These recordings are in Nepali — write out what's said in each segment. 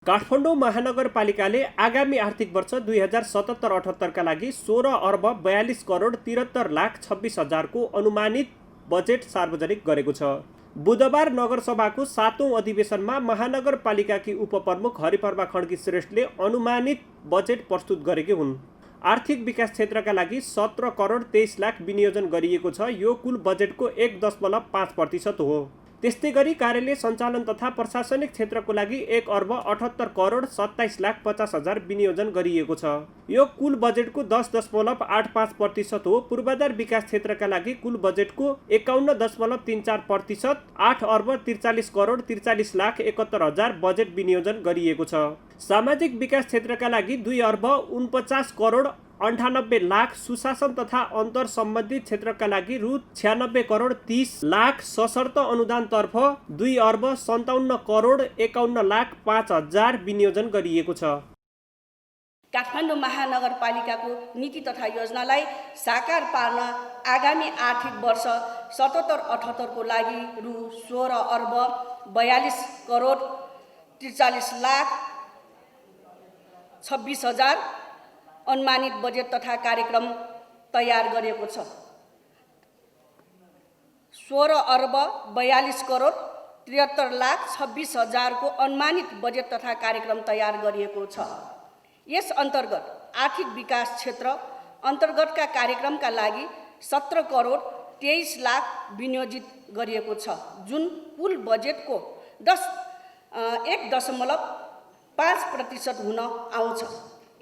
काठमाडौँ महानगरपालिकाले आगामी आर्थिक वर्ष 2077-78 का लागि 16 अर्ब 42 करोड 73 लाख 26 हजारको अनुमानित बजेट सार्वजनिक गरेको छ। बुधबार नगरसभाको 7औं अधिवेशनमा महानगरपालिकाकी उपप्रमुख हरिप्रभा खड्की श्रेष्ठले अनुमानित बजेट प्रस्तुत गरेकी हुन्। आर्थिक विकास क्षेत्रका लागि 17 करोड 23 लाख विनियोजन गरिएको छ। यो कुल बजेटको 1.5% हो। त्यस्तै गरी कार्यालय सञ्चालन तथा प्रशासनिक क्षेत्रको लागि 1 अर्ब 78 करोड 27 लाख 50 हजार विनियोजन गरिएको छ। यो कुल बजेटको 10.85% हो। पूर्वाधार विकास क्षेत्रका लागि कुल बजेटको 51.34%, 8 अर्ब 43 करोड 43 लाख 71 हजार बजेट विनियोजन गरिएको छ। सामाजिक विकास क्षेत्रका लागि 2 अर्ब 49 करोड 98 लाख, सुशासन तथा अन्तर सम्बन्धित क्षेत्रका लागि रु 96 करोड 30 लाख, सशर्त अनुदानतर्फ 2 अर्ब 57 करोड 51 लाख 5 हजार विनियोजन गरिएको छ। काठमाडौँ महानगरपालिकाको नीति तथा योजनालाई साकार पार्न आगामी आर्थिक वर्ष 77-78 को लागि रु 16 अर्ब 42 करोड 43 लाख 26 हजार अनुमानित बजेट तथा कार्यक्रम तयार गरिएको छ। 16 अर्ब 42 करोड 73 लाख 26 हजारको अनुमानित बजेट तथा कार्यक्रम तयार गरिएको छ। यस अन्तर्गत आर्थिक विकास क्षेत्र अन्तर्गतका कार्यक्रमका लागि 17 करोड 23 लाख विनियोजित गरिएको छ, जुन कुल बजेटको 1.5% हुन आउँछ।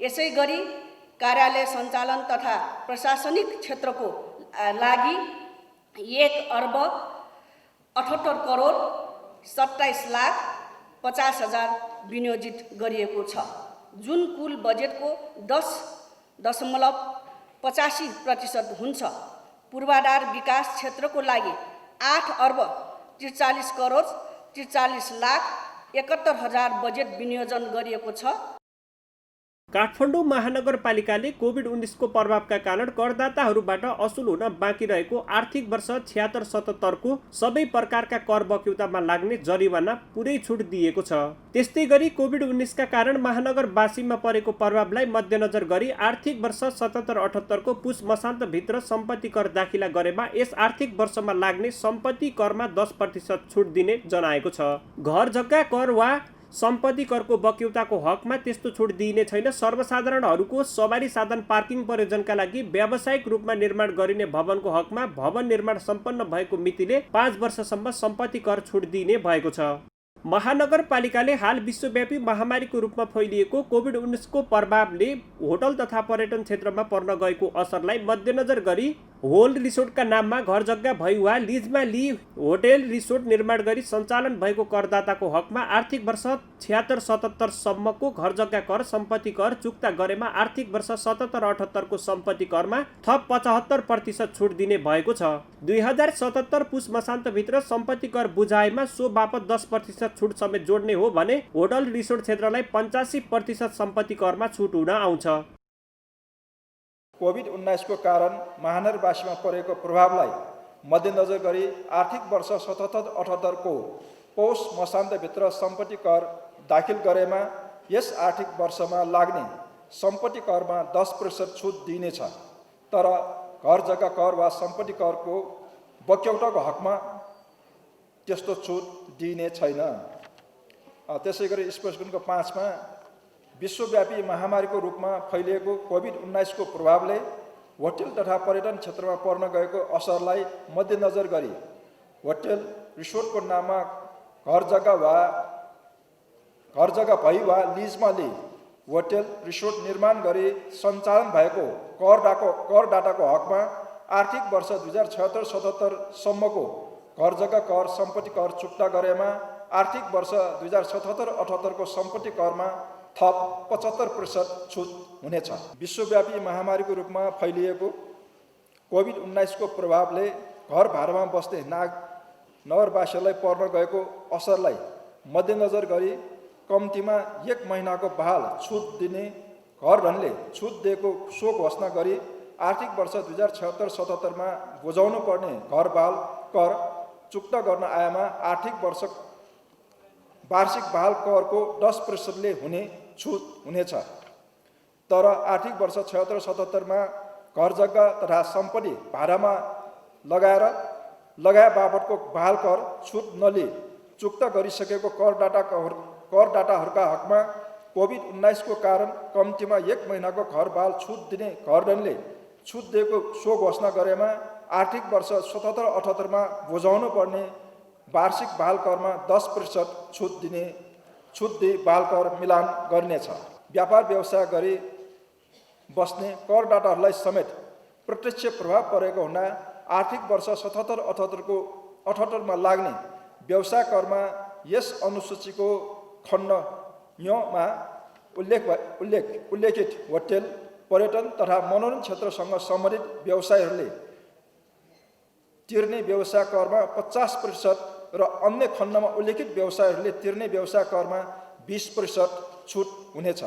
यसै गरी कार्यालय सञ्चालन तथा प्रशासनिक क्षेत्रको लागि 1 अर्ब 78 करोड 27 लाख 50 हजार विनियोजित गरिएको छ, जुन कुल बजेटको 10.85% हुन्छ। पूर्वाधार विकास क्षेत्रको लागि 8 अर्ब 43 करोड 43 लाख 71 हजार बजेट विनियोजन गरिएको छ। काठमाडौँ महानगरपालिकाले कोभिड-19 को प्रभावका कारण करदाताहरूबाट असुल हुन बाँकी रहेको आर्थिक वर्ष 76-77 को सबै प्रकारका कर बक्यौतामा लाग्ने जरिवाना पुरै छुट दिएको छ। त्यस्तै गरी कोभिड-19 का कारण महानगरवासीमा परेको प्रभावलाई मध्यनजर गरी आर्थिक वर्ष 77-78 को पुस मसान्तभित्र सम्पत्ति कर दाखिला गरेमा यस आर्थिक वर्षमा लाग्ने सम्पत्ति करमा 10% छुट दिने जनाएको छ। घर जग्गा कर वा सम्पत्ति करको बक्यौताको हकमा त्यस्तो छुट दिइने छैन। सर्वसाधारणहरूको सवारी साधन पार्किङ प्रयोजनका लागि व्यावसायिक रूपमा निर्माण गरिने भवनको हकमा भवन निर्माण सम्पन्न भएको मितिले 5 वर्षसम्म सम्पत्ति कर छुट दिइने भएको छ। महानगरपालिकाले हाल विश्वव्यापी महामारीको रूपमा फैलिएको कोभिड-19 को प्रभावले होटल तथा पर्यटन क्षेत्रमा पर्न गएको असरलाई मध्यनजर गरी होल रिसोर्टका नाममा घर जग्गा भई वा लिजमा लिई होटेल रिसोर्ट निर्माण गरी सञ्चालन भएको करदाताको हकमा आर्थिक वर्ष 76-77 सम्मको घर जग्गा कर सम्पत्ति कर चुक्ता गरेमा आर्थिक वर्ष 77-78 को सम्पत्ति करमा थप 75% छुट दिने भएको छ। 2077 पुस मसान्तभित्र सम्पत्ति कर बुझाएमा सो बापत 10% छुट समेत जोड्ने हो भने होटल रिसोर्ट क्षेत्रलाई 85% सम्पत्ति करमा छुट हुन आउँछ। कोभिड-19 को कारण महानगरवासीमा परेको प्रभावलाई मध्यनजर गरी आर्थिक वर्ष 77-78 को पौष मसान्तभित्र सम्पत्ति कर दाखिल गरेमा यस आर्थिक वर्षमा लाग्ने सम्पत्ति करमा 10% छुट दिइनेछ। तर घर जग्गा कर वा सम्पत्ति करको बक्यौताको हकमा त्यस्तो छुट दिइने छैन। त्यसै गरी स्पष्टीकरणको 5 मा विश्वव्यापी महामारीको रूपमा फैलिएको कोभिड-19 को प्रभावले होटल तथा पर्यटन क्षेत्रमा पर्न गएको असरलाई मध्यनजर गरी होटल रिसोर्टको नाममा घर जग्गा भई वा लिजमा लिई होटल रिसोर्ट निर्माण गरी सञ्चालन भएको कर डाटाको हकमा आर्थिक वर्ष 2076-77 सम्मको घर जग्गा कर सम्पत्ति कर चुक्ता गरेमा आर्थिक वर्ष 2077-78 को सम्पत्ति करमा थप 75% छुट हुनेछ। विश्वव्यापी महामारीको रूपमा फैलिएको कोभिड-19 को प्रभावले घर भाडामा बस्ने नगरवासीहरूलाई पर्न गएको असरलाई मध्यनजर गरी कम्तीमा 1 महिनाको बहाल छुट दिने घर धनीले छुट दिएको सो घोषणा गरी आर्थिक वर्ष 2076-77 मा बुझाउनु पर्ने घर बहाल कर चुक्ता गर्न आएमा आर्थिक वर्ष वार्षिक बहाल करको 10%ले हुने छुट हुनेछ। तर आर्थिक वर्ष 76-77 घर जग्गा तथा सम्पत्ति भाडामा लगाए बापतको बहाल कर छुट नलिई चुक्ता गरिसकेको करदाताहरूका हकमा कोभिड-19 को कारण कम्तीमा 1 महिनाको घर बहाल छुट दिने घरधनीले छुट दिएको सो घोषणा गरेमा आर्थिक वर्ष 77-78 बुझाउनु पर्ने वार्षिक बहाल करमा 10% छुट दिई बहाल कर मिलान गरिनेछ। व्यापार व्यवसाय गरी बस्ने करदाताहरूलाई समेत प्रत्यक्ष प्रभाव परेको हुँदा आर्थिक वर्ष 77-78 लाग्ने व्यवसाय करमा यस अनुसूचीको खण्ड मा उल्लेखित होटल, पर्यटन तथा मनोरञ्जन क्षेत्रसँग सम्बन्धित व्यवसायहरूले तिर्ने व्यवसाय करमा 50% र अन्य खण्डमा उल्लेखित व्यवसायहरूले तिर्ने व्यवसाय करमा 20% छुट हुनेछ।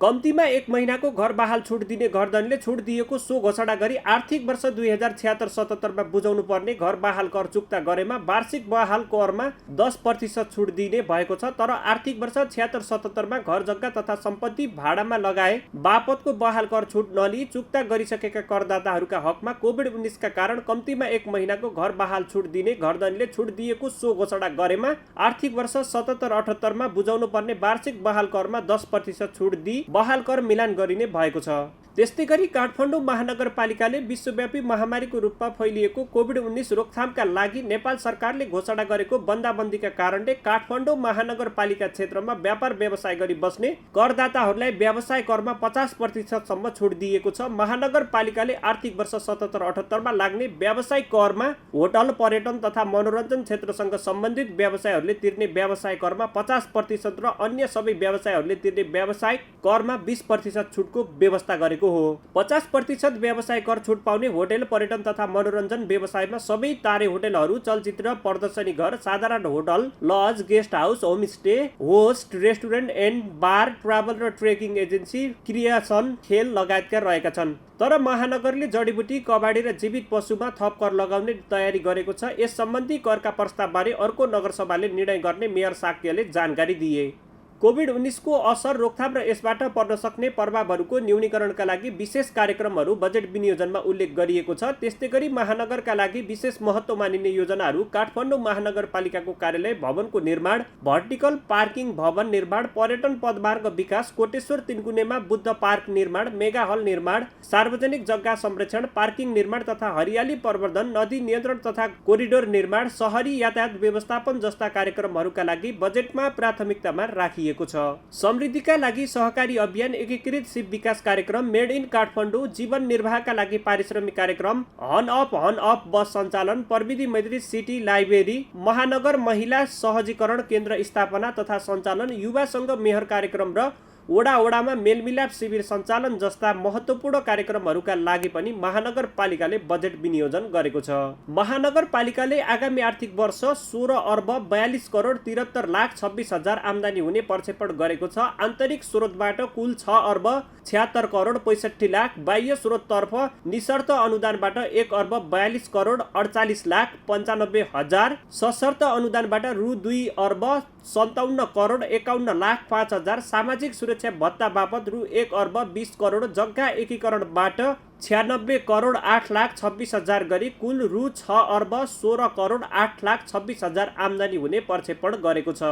कम्तीमा 1 महिनाको घर बहाल छुट दिने घरधनीले छुट दिएको सो घोषणा गरी आर्थिक वर्ष 2076-77 बुझाउनु पर्ने घर बहाल कर चुक्ता गरेमा वार्षिक बहाल करमा 10% छुट दिने भएको छ। तर आर्थिक वर्ष 76-77 घर जग्गा तथा सम्पत्ति भाडामा लगाए बापतको बहाल कर छुट नलिई चुक्ता गरिसकेका करदाताहरूका हकमा कोभिड-19 का कारण कम्तीमा 1 महिनाको घर बहाल छुट दिने घरधनीले छुट दिएको सो घोषणा गरेमा आर्थिक वर्ष 77-78 बुझाउनु पर्ने वार्षिक बहाल करमा 10% छुट दिई बहाल कर मिलान गरिने भएको छ। त्यस्तै गरी काठमाडौँ महानगरपालिकाले विश्वव्यापी महामारीको रूपमा फैलिएको कोभिड-19 रोकथामका लागि नेपाल सरकारले घोषणा गरेको बन्दाबन्दीका कारणले काठमाडौँ महानगरपालिका क्षेत्रमा व्यापार व्यवसाय गरी बस्ने करदाताहरूलाई व्यवसाय करमा 50% सम्म छुट दिएको छ। महानगरपालिकाले आर्थिक वर्ष 77-78 लाग्ने व्यवसाय करमा होटल, पर्यटन तथा मनोरञ्जन क्षेत्रसँग सम्बन्धित व्यवसायहरूले तिर्ने व्यवसाय करमा 50% र अन्य सबै व्यवसायहरूले तिर्ने व्यवसाय करमा 20% छुटको व्यवस्था गरेको हो। 50% व्यवसाय कर छुट पाउने होटल, पर्यटन तथा मनोरञ्जन व्यवसायमा सबै तारे होटलहरू, चलचित्र प्रदर्शनी घर, साधारण hotel, lodge, guest house, homestay, host, restaurant and bar, travel र ट्रेकिङ एजेन्सी, क्रियासन, खेल लगायतका रहेका छन्। तर महानगरले जडीबुटी, कबाडी र जीवित पशुमा थप कर लगाउने तयारी गरेको छ। यस सम्बन्धी करका प्रस्तावबारे अर्को नगरसभाले निर्णय गर्ने मेयर साक्यले जानकारी दिए। कोभिड-19 को असर, रोकथाम र यसबाट पर्न सक्ने प्रभावहरूको न्यूनीकरणका लागि विशेष कार्यक्रमहरू बजेट विनियोजनमा उल्लेख गरिएको छ। त्यस्तै गरी महानगरका लागि विशेष महत्त्व मानिने योजनाहरू काठमाडौँ महानगरपालिकाको कार्यालय भवनको निर्माण, भर्टिकल पार्किङ भवन निर्माण, पर्यटन पदमार्ग विकास, कोटेश्वर तिनकुनेमा बुद्ध पार्क निर्माण, मेगा हल निर्माण, सार्वजनिक जग्गा संरक्षण, पार्किङ निर्माण तथा हरियाली प्रवर्धन, नदी नियन्त्रण तथा कोरिडोर निर्माण, शहरी यातायात व्यवस्थापन जस्ता कार्यक्रमहरूका लागि बजेटमा प्राथमिकतामा राखिएको छ। समृद्धिका लागि सहकारी अभियान, एकीकृत सिप विकास कार्यक्रम, मेड इन काठमाडौँ, जीवन निर्वाहका लागि पारिश्रमिक कार्यक्रम, हन अफ बस सञ्चालन, प्रविधि मैत्री सिटी लाइब्रेरी, महानगर महिला सहजीकरण केन्द्र स्थापना तथा सञ्चालन, युवा संघ मेहर कार्यक्रम र वडामा मेलमिलाप शिविर सञ्चालन जस्ता महत्त्वपूर्ण कार्यक्रमहरूका लागि पनि महानगरपालिकाले बजेट विनियोजन गरेको छ। महानगरपालिकाले आगामी आर्थिक वर्ष 16 अर्ब 42 करोड 73 लाख 26 हजार आम्दानी हुने प्रक्षेपण गरेको छ। आन्तरिक स्रोतबाट कुल 6 अर्ब 76 करोड 65 लाख, बाह्य स्रोततर्फ निशर्त अनुदानबाट 1 अर्ब 42 करोड 48 लाख 95 हजार, सशर्त अनुदानबाट रु 2 अर्ब 57 करोड 51 लाख 5 हजार, सामाजिक सुरक्षा भत्ता बापत रु 1 अर्ब 20 करोड, जग्गा एकीकरणबाट 96 करोड 8 लाख 26 हजार गरी कुल रु 6 अर्ब 16 करोड 8 लाख 26 हजार आम्दानी हुने प्रक्षेपण गरेको छ।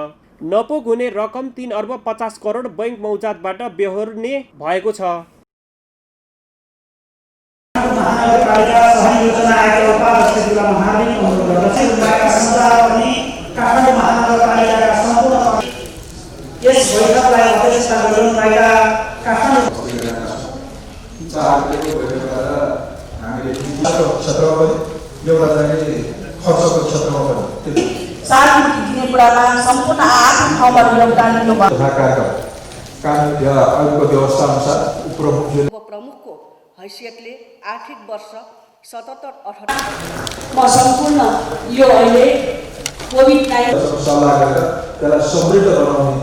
नपोग हुने रकम 3 अर्ब 50 करोड बैंक मौजातबाट बेहोर्ने भएको छ। यस बैठकलाई अध्यक्षता गर्नुभएका काठमाडौँ क्षेत्रमा पनि एउटा चाहिँ खर्चको क्षेत्रमा पनि सार्वजनिक दिने कुरामा सम्पूर्ण आफ्नो ठाउँबाट योगदान दिनुभयो। कानुनको व्यवस्था अनुसार उपप्रमुखको हैसियतले आर्थिक वर्ष 77-78 म सम्पूर्ण यो अहिले कोभिड-19 सल्लाह गरेर त्यसलाई समृद्ध बनाउने